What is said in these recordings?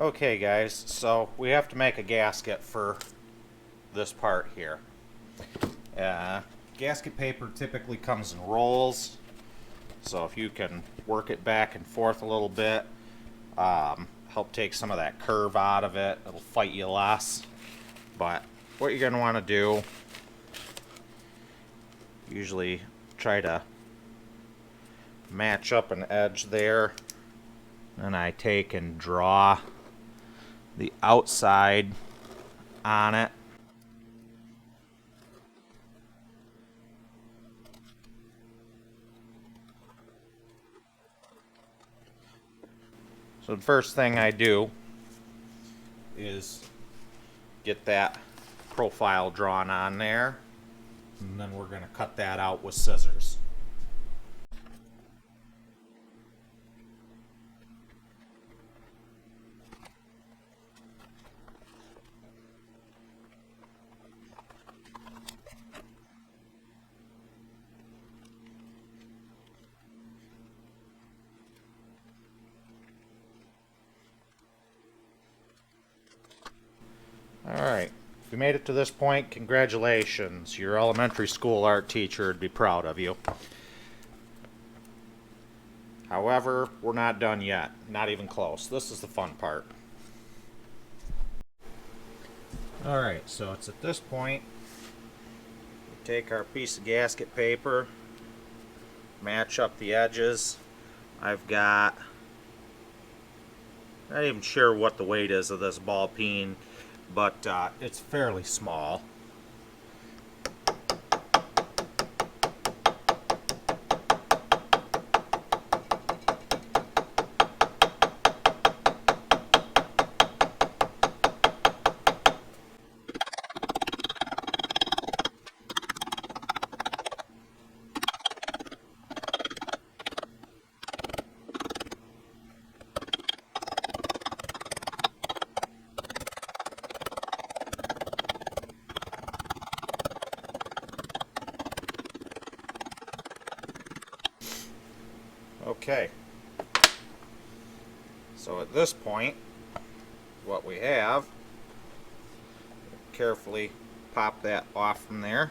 Okay guys, so we have to make a gasket for this part here. Gasket paper typically comes in rolls, so if you can work it back and forth a little bit, help take some of that curve out of it, it'll fight you less. But what you're going to want to do, usually try to match up an edge there, and I take and draw the outside on it. So the first thing I do is get that profile drawn on there, and then we're going to cut that out with scissors. Alright, if you made it to this point, congratulations. Your elementary school art teacher would be proud of you. However, we're not done yet. Not even close. This is the fun part. Alright, so it's at this point we take our piece of gasket paper, match up the edges. I've got, not even sure what the weight is of this ball peen, but it's fairly small. Okay, so at this point, what we have, carefully pop that off from there.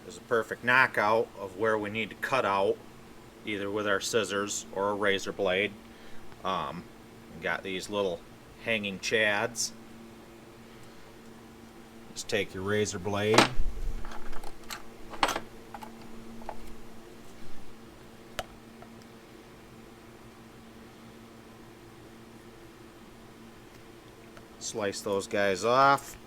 There's a perfect knockout of where we need to cut out, either with our scissors or a razor blade. Got these little hanging chads. Just take your razor blade, slice those guys off.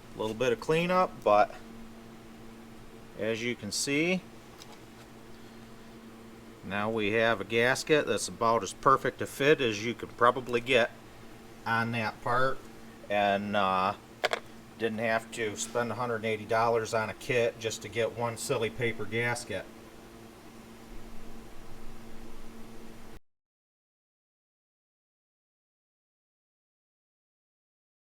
A little bit of cleanup, but as you can see, now we have a gasket that's about as perfect a fit as you could probably get on that part, and didn't have to spend $180 on a kit just to get one silly paper gasket.